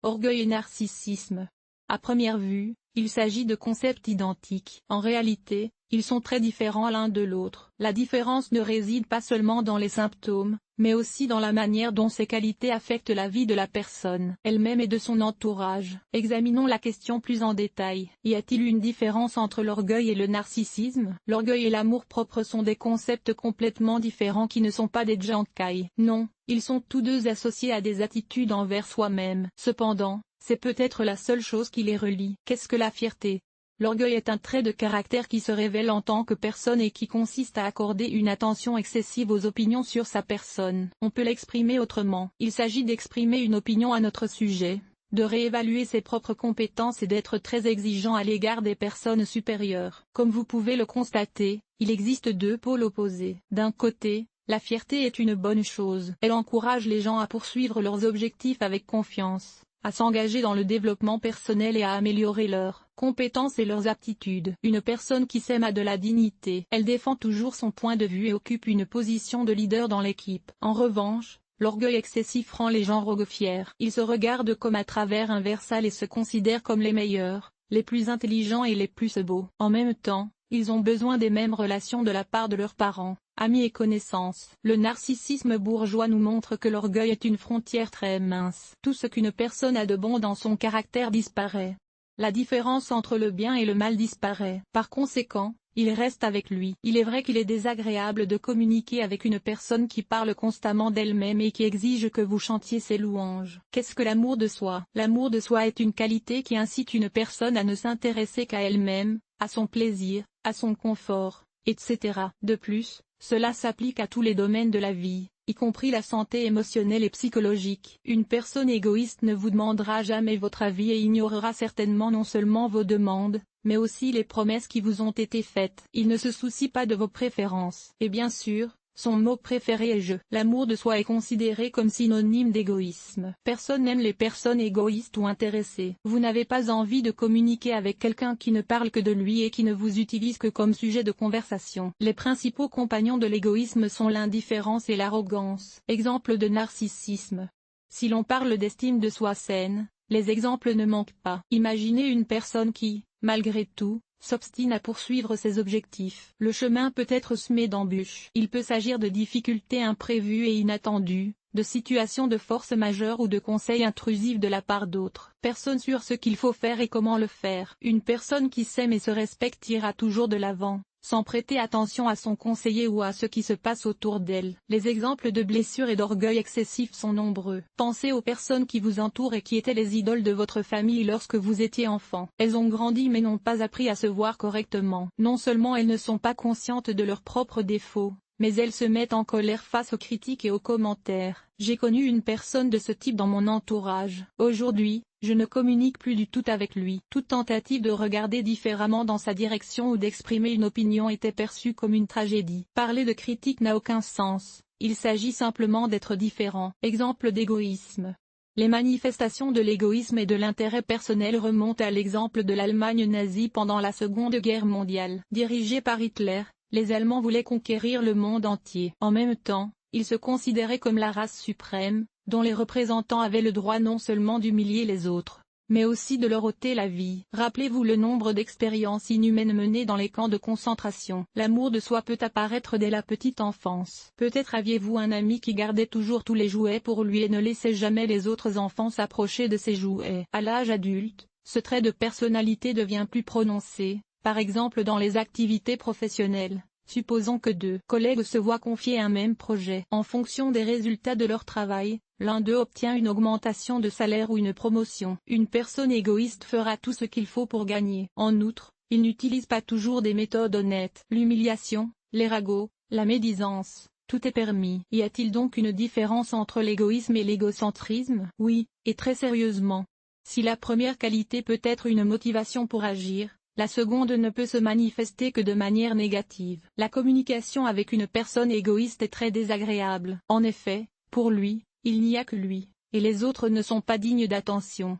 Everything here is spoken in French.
Orgueil et narcissisme. À première vue, il s'agit de concepts identiques. En réalité, ils sont très différents l'un de l'autre. La différence ne réside pas seulement dans les symptômes, mais aussi dans la manière dont ces qualités affectent la vie de la personne elle-même et de son entourage. Examinons la question plus en détail. Y a-t-il une différence entre l'orgueil et le narcissisme? L'orgueil et l'amour-propre sont des concepts complètement différents qui ne sont pas des jancailles. Non, ils sont tous deux associés à des attitudes envers soi-même. Cependant, c'est peut-être la seule chose qui les relie. Qu'est-ce que la fierté? L'orgueil est un trait de caractère qui se révèle en tant que personne et qui consiste à accorder une attention excessive aux opinions sur sa personne. On peut l'exprimer autrement. Il s'agit d'exprimer une opinion à notre sujet, de réévaluer ses propres compétences et d'être très exigeant à l'égard des personnes supérieures. Comme vous pouvez le constater, il existe deux pôles opposés. D'un côté, la fierté est une bonne chose. Elle encourage les gens à poursuivre leurs objectifs avec confiance, à s'engager dans le développement personnel et à améliorer leurs compétences et leurs aptitudes. Une personne qui s'aime a de la dignité. Elle défend toujours son point de vue et occupe une position de leader dans l'équipe. En revanche, l'orgueil excessif rend les gens rogues-fiers. Ils se regardent comme à travers un verre sale et se considèrent comme les meilleurs, les plus intelligents et les plus beaux. En même temps, ils ont besoin des mêmes relations de la part de leurs parents, amis et connaissances. Le narcissisme bourgeois nous montre que l'orgueil est une frontière très mince. Tout ce qu'une personne a de bon dans son caractère disparaît. La différence entre le bien et le mal disparaît. Par conséquent, il reste avec lui. Il est vrai qu'il est désagréable de communiquer avec une personne qui parle constamment d'elle-même et qui exige que vous chantiez ses louanges. Qu'est-ce que l'amour de soi? L'amour de soi est une qualité qui incite une personne à ne s'intéresser qu'à elle-même, à son plaisir, à son confort, etc. De plus, cela s'applique à tous les domaines de la vie, y compris la santé émotionnelle et psychologique. Une personne égoïste ne vous demandera jamais votre avis et ignorera certainement non seulement vos demandes, mais aussi les promesses qui vous ont été faites. Il ne se soucie pas de vos préférences. Et bien sûr, son mot préféré est « je ». L'amour de soi est considéré comme synonyme d'égoïsme. Personne n'aime les personnes égoïstes ou intéressées. Vous n'avez pas envie de communiquer avec quelqu'un qui ne parle que de lui et qui ne vous utilise que comme sujet de conversation. Les principaux compagnons de l'égoïsme sont l'indifférence et l'arrogance. Exemple de narcissisme. Si l'on parle d'estime de soi saine, les exemples ne manquent pas. Imaginez une personne qui, malgré tout, s'obstine à poursuivre ses objectifs. Le chemin peut être semé d'embûches. Il peut s'agir de difficultés imprévues et inattendues, de situations de force majeure ou de conseils intrusifs de la part d'autres personnes sur ce qu'il faut faire et comment le faire. Une personne qui s'aime et se respecte ira toujours de l'avant, sans prêter attention à son conseiller ou à ce qui se passe autour d'elle. Les exemples de blessures et d'orgueil excessif sont nombreux. Pensez aux personnes qui vous entourent et qui étaient les idoles de votre famille lorsque vous étiez enfant. Elles ont grandi mais n'ont pas appris à se voir correctement. Non seulement elles ne sont pas conscientes de leurs propres défauts, mais elles se mettent en colère face aux critiques et aux commentaires. J'ai connu une personne de ce type dans mon entourage. Aujourd'hui, je ne communique plus du tout avec lui. Toute tentative de regarder différemment dans sa direction ou d'exprimer une opinion était perçue comme une tragédie. Parler de critique n'a aucun sens. Il s'agit simplement d'être différent. Exemple d'égoïsme. Les manifestations de l'égoïsme et de l'intérêt personnel remontent à l'exemple de l'Allemagne nazie pendant la Seconde Guerre mondiale. Dirigée par Hitler, les Allemands voulaient conquérir le monde entier. En même temps, ils se considéraient comme la race suprême, dont les représentants avaient le droit non seulement d'humilier les autres, mais aussi de leur ôter la vie. Rappelez-vous le nombre d'expériences inhumaines menées dans les camps de concentration. L'amour de soi peut apparaître dès la petite enfance. Peut-être aviez-vous un ami qui gardait toujours tous les jouets pour lui et ne laissait jamais les autres enfants s'approcher de ses jouets. À l'âge adulte, ce trait de personnalité devient plus prononcé, par exemple dans les activités professionnelles. Supposons que deux collègues se voient confier un même projet. En fonction des résultats de leur travail, l'un d'eux obtient une augmentation de salaire ou une promotion. Une personne égoïste fera tout ce qu'il faut pour gagner. En outre, il n'utilise pas toujours des méthodes honnêtes. L'humiliation, les ragots, la médisance, tout est permis. Y a-t-il donc une différence entre l'égoïsme et l'égocentrisme? Oui, et très sérieusement. Si la première qualité peut être une motivation pour agir, la seconde ne peut se manifester que de manière négative. La communication avec une personne égoïste est très désagréable. En effet, pour lui, il n'y a que lui, et les autres ne sont pas dignes d'attention.